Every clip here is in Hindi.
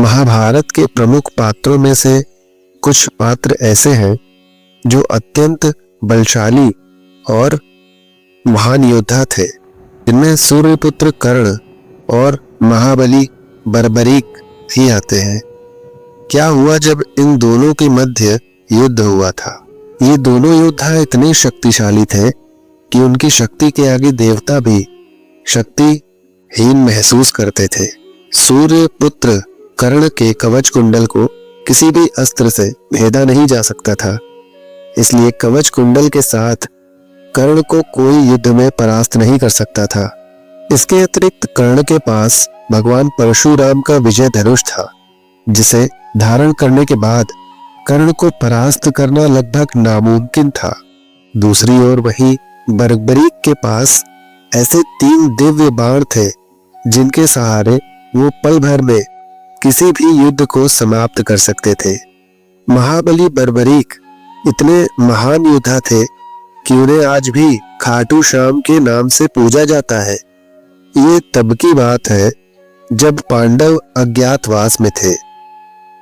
महाभारत के प्रमुख पात्रों में से कुछ पात्र ऐसे हैं जो अत्यंत बलशाली और महान योद्धा थे, जिनमें सूर्यपुत्र कर्ण और महाबली बर्बरीक भी आते हैं। क्या हुआ जब इन दोनों के मध्य युद्ध हुआ था? ये दोनों योद्धा इतने शक्तिशाली थे कि उनकी शक्ति के आगे देवता भी शक्तिहीन महसूस करते थे। सूर्यपुत्र कर्ण के कवच कुंडल को किसी भी अस्त्र से भेदा नहीं जा सकता था, इसलिए कवच कुंडल के साथ कर्ण को कोई युद्ध में परास्त नहीं कर सकता था। इसके अतिरिक्त कर्ण के पास भगवान परशुराम का विजय धनुष था, जिसे धारण करने के बाद कर्ण को परास्त करना लगभग नामुमकिन था। दूसरी ओर वही बर्बरीक के पास ऐसे 3 दिव्य बाण थे जिनके सहारे वो पल भर में किसी भी युद्ध को समाप्त कर सकते थे। महाबली बर्बरीक इतने महान योद्धा थे कि उन्हें आज भी खाटू श्याम के नाम से पूजा जाता है। ये तब की बात है जब पांडव अज्ञातवास में थे।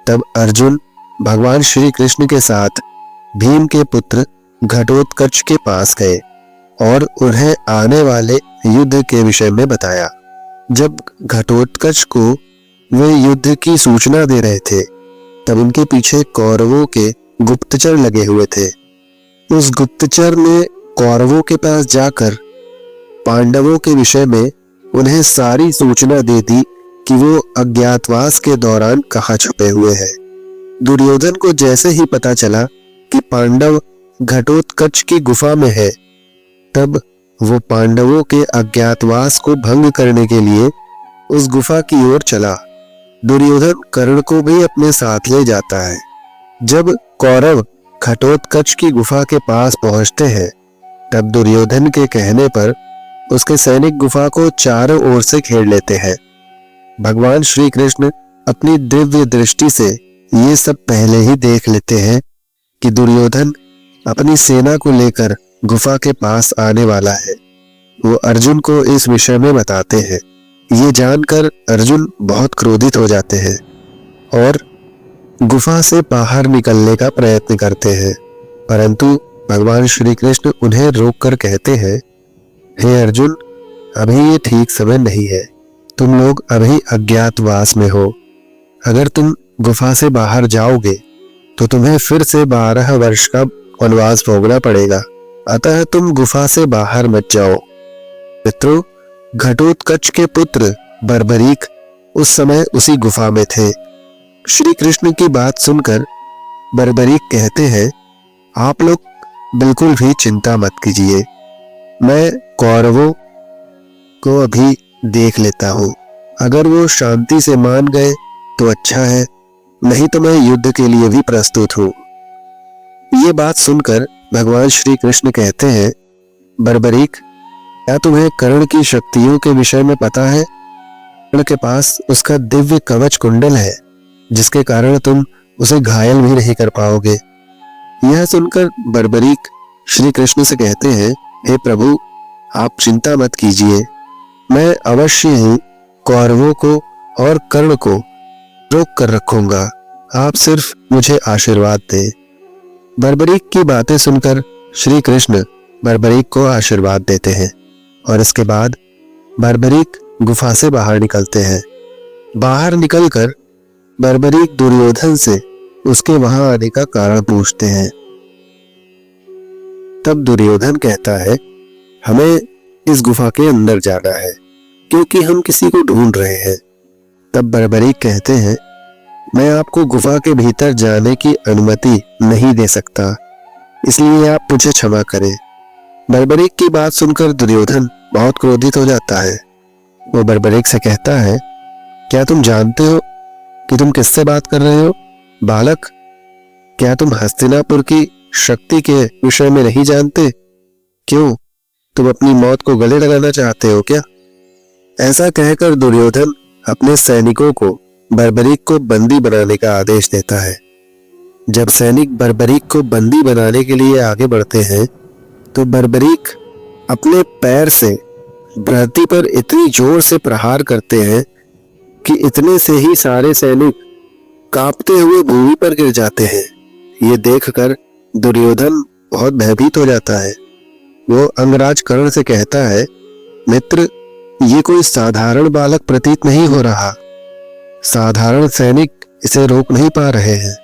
तब अर्जुन भगवान श्री कृष्ण के साथ भीम के पुत्र घटोत्कच के पास गए और उन्हें आने वाले युद्ध के विषय में बताया। जब घटोत्कच को वे युद्ध की सूचना दे रहे थे, तब उनके पीछे कौरवों के गुप्तचर लगे हुए थे। उस गुप्तचर ने कौरवों के पास जाकर पांडवों के विषय में उन्हें सारी सूचना दे दी कि वो अज्ञातवास के दौरान कहाँ छुपे हुए हैं। दुर्योधन को जैसे ही पता चला कि पांडव घटोत्कच की गुफा में है, तब वो पांडवों के अज्ञातवास को भंग करने के लिए उस गुफा की ओर चला। दुर्योधन कर्ण को भी अपने साथ ले जाता है। जब कौरव घटोत्कच की गुफा के पास पहुंचते हैं, तब दुर्योधन के कहने पर उसके सैनिक गुफा को चारों ओर से घेर लेते हैं। भगवान श्री कृष्ण अपनी दिव्य दृष्टि से ये सब पहले ही देख लेते हैं कि दुर्योधन अपनी सेना को लेकर गुफा के पास आने वाला है। वो अर्जुन को इस विषय में बताते हैं। ये जानकर अर्जुन बहुत क्रोधित हो जाते हैं और गुफा से बाहर निकलने का प्रयत्न करते हैं, परंतु भगवान श्री कृष्ण उन्हें रोककर कहते हैं, हे अर्जुन, अभी ये ठीक समय नहीं है। तुम लोग अभी अज्ञातवास में हो। अगर तुम गुफा से बाहर जाओगे तो तुम्हें फिर से 12 वर्ष का वनवास भोगना पड़ेगा। अतः तुम गुफा से बाहर मत जाओ। मित्रों, घटोत्कच के पुत्र बर्बरीक उस समय उसी गुफा में थे। श्री कृष्ण की बात सुनकर बर्बरीक कहते हैं, आप लोग बिल्कुल भी चिंता मत कीजिए, मैं कौरवों को अभी देख लेता हूँ। अगर वो शांति से मान गए तो अच्छा है, नहीं तो मैं युद्ध के लिए भी प्रस्तुत हूँ। ये बात सुनकर भगवान श्री कृष्ण कहते हैं, बर्बरीक, क्या तुम्हें कर्ण की शक्तियों के विषय में पता है? कर्ण के पास उसका दिव्य कवच कुंडल है, जिसके कारण तुम उसे घायल भी नहीं कर पाओगे। यह सुनकर बर्बरीक श्री कृष्ण से कहते हैं, हे प्रभु, आप चिंता मत कीजिए, मैं अवश्य ही कौरवों को और कर्ण को रोक कर रखूंगा। आप सिर्फ मुझे आशीर्वाद दें। बर्बरीक की बातें सुनकर श्री कृष्ण बर्बरीक को आशीर्वाद देते हैं और इसके बाद बर्बरीक गुफा से बाहर निकलते हैं। बाहर निकलकर बर्बरीक दुर्योधन से उसके वहां आने का कारण पूछते हैं। तब दुर्योधन कहता है, हमें इस गुफा के अंदर जाना है क्योंकि हम किसी को ढूंढ रहे हैं। तब बर्बरीक कहते हैं, मैं आपको गुफा के भीतर जाने की अनुमति नहीं दे सकता, इसलिए आप मुझे क्षमा करें। बर्बरीक की बात सुनकर दुर्योधन बहुत क्रोधित हो जाता है। वो बर्बरीक से कहता है, क्या तुम जानते हो कि तुम किससे बात कर रहे हो? बालक, क्या तुम हस्तिनापुर की शक्ति के विषय में नहीं जानते? क्यों, तुम अपनी मौत को गले लगाना चाहते हो क्या? ऐसा कहकर दुर्योधन अपने सैनिकों को बर्बरीक को बंदी बनाने का आदेश देता है। जब सैनिक बर्बरीक को बंदी बनाने के लिए आगे बढ़ते हैं, तो बर्बरीक अपने पैर से धरती पर इतनी जोर से प्रहार करते हैं कि इतने से ही सारे सैनिक कांपते हुए भूमि पर गिर जाते हैं। ये देखकर दुर्योधन बहुत भयभीत हो जाता है। वो अंगराज कर्ण से कहता है, मित्र, ये कोई साधारण बालक प्रतीत नहीं हो रहा। साधारण सैनिक इसे रोक नहीं पा रहे हैं।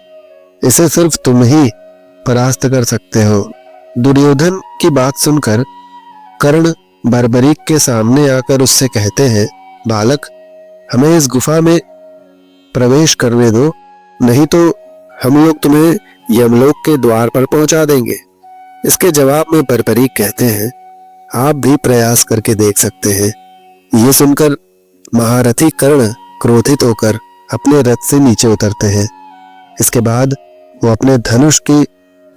इसे सिर्फ तुम ही परास्त कर सकते हो। दुर्योधन की बात सुनकर कर्ण बर्बरीक के सामने आकर उससे कहते हैं, बालक, हमें इस गुफा में प्रवेश करने दो, नहीं तो हम लोग तुम्हें यमलोक के द्वार पर पहुंचा देंगे। इसके जवाब में बर्बरीक कहते हैं, आप भी प्रयास करके देख सकते हैं। ये सुनकर महारथी कर्ण क्रोधित होकर अपने रथ से नीचे उतरते हैं। इसके बाद वो अपने धनुष की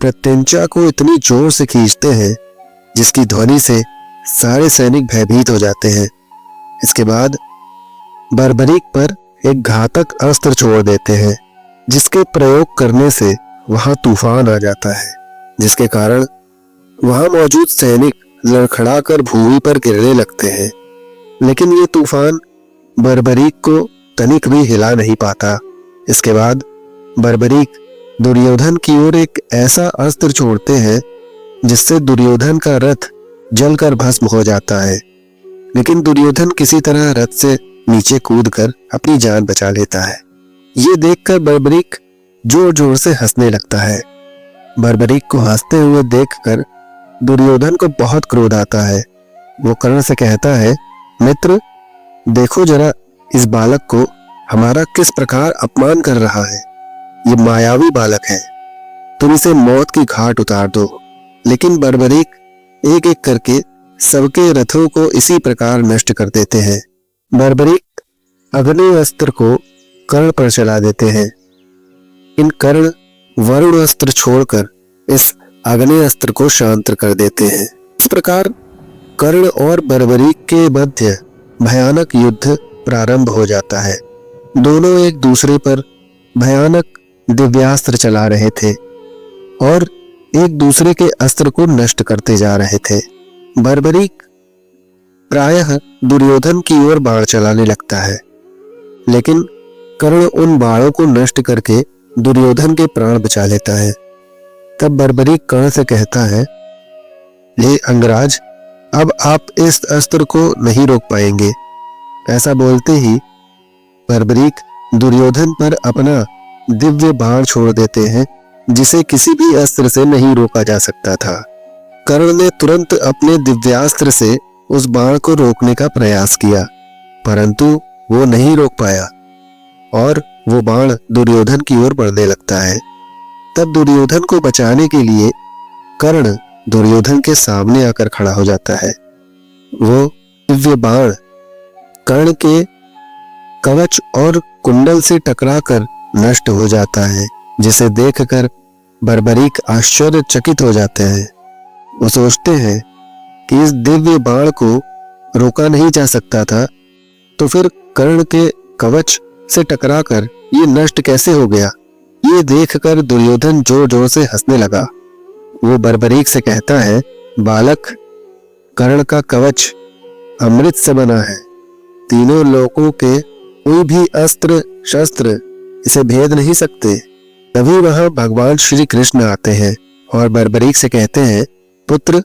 प्रत्यंचा को इतनी जोर से खींचते हैं जिसकी ध्वनि से सारे सैनिक भयभीत हो जाते हैं। इसके बाद बर्बरीक पर एक घातक अस्त्र छोड़ देते हैं, जिसके प्रयोग करने से वहां तूफान आ जाता है, जिसके कारण वहां मौजूद सैनिक लड़खड़ाकर भूमि पर गिरने लगते हैं। लेकिन ये तूफान बर्बरीक को तनिक भी हिला नहीं पाता। इसके बाद बर्बरीक दुर्योधन की ओर एक ऐसा अस्त्र छोड़ते हैं जिससे दुर्योधन का रथ जलकर भस्म हो जाता है। लेकिन दुर्योधन किसी तरह रथ से नीचे कूदकर अपनी जान बचा लेता है। ये देखकर बर्बरीक जोर जोर से हंसने लगता है। बर्बरीक को हंसते हुए देखकर दुर्योधन को बहुत क्रोध आता है। वो कर्ण से कहता है, मित्र, देखो जरा इस बालक को हमारा किस प्रकार अपमान कर रहा है। ये मायावी बालक है, तुम इसे मौत की घाट उतार दो। लेकिन बर्बरीक एक एक करके सबके रथों को इसी प्रकार नष्ट कर देते हैं। बर्बरीक अग्नि अस्त्र को कर्ण पर चला देते हैं। इन कर्ण वरुण अस्त्र छोड़कर इस अग्नि अस्त्र को शांत कर देते हैं। इस प्रकार कर्ण और बर्बरीक के मध्य भयानक युद्ध प्रारंभ हो जाता है। दोनों एक दूसरे पर भयानक दिव्यास्त्र चला रहे थे और एक दूसरे के अस्त्र को नष्ट करते जा रहे थे। बर्बरीक प्रायः दुर्योधन की ओर बाण चलाने लगता है, लेकिन कर्ण उन बाणों को नष्ट करके दुर्योधन के प्राण बचा लेता है। तब बर्बरीक कर्ण से कहता है, ले अंगराज, अब आप इस अस्त्र को नहीं रोक पाएंगे। ऐसा बोलते ही बर्बरीक दुर्योधन पर अपना दिव्य बाण छोड़ देते हैं, जिसे किसी भी अस्त्र से नहीं रोका जा सकता था। कर्ण ने तुरंत अपने दिव्यास्त्र से उस बाण को रोकने का प्रयास किया, परंतु वो नहीं रोक पाया और वो बाण दुर्योधन की ओर बढ़ने लगता है। तब दुर्योधन को बचाने के लिए कर्ण दुर्योधन के सामने आकर खड़ा हो जाता है। वो दिव्य बाण कर्ण के कवच और कुंडल से टकराकर नष्ट हो जाता है, जिसे देखकर बर्बरीक आश्चर्यचकित हो जाते हैं। वो सोचते हैं कि इस दिव्य बाण को रोका नहीं जा सकता था, तो फिर कर्ण के कवच से टकराकर ये नष्ट कैसे हो गया। ये देखकर दुर्योधन जोर जोर से हंसने लगा। वो बर्बरीक से कहता है, बालक, कर्ण का कवच अमृत से बना है। तीनों लोकों के कोई भी अस्त्र शस्त्र इसे भेद नहीं सकते। तभी वहां भगवान श्री कृष्ण आते हैं और बर्बरीक से कहते हैं, पुत्र,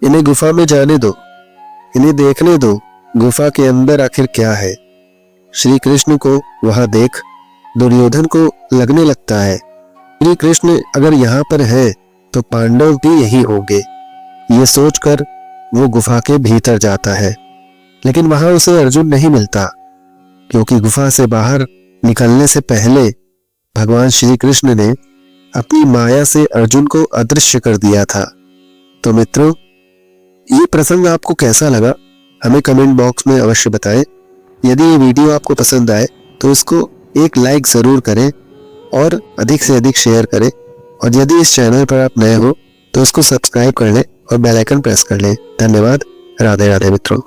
इन्हें गुफा में जाने दो, इन्हें देखने दो गुफा के अंदर आखिर क्या है। श्री कृष्ण को वहां देख दुर्योधन को लगने लगता है, श्री कृष्ण अगर यहाँ पर है तो पांडव भी यही होंगे। ये सोचकर वो गुफा के भीतर जाता है, लेकिन वहां उसे अर्जुन नहीं मिलता, क्योंकि गुफा से बाहर निकलने से पहले भगवान श्री कृष्ण ने अपनी माया से अर्जुन को अदृश्य कर दिया था। तो मित्रों, ये प्रसंग आपको कैसा लगा हमें कमेंट बॉक्स में अवश्य बताएं। यदि ये वीडियो आपको पसंद आए तो इसको एक लाइक जरूर करें और अधिक से अधिक शेयर करें। और यदि इस चैनल पर आप नए हो तो इसको सब्सक्राइब कर लें और बेल आइकन प्रेस कर लें। धन्यवाद। राधे राधे मित्रों।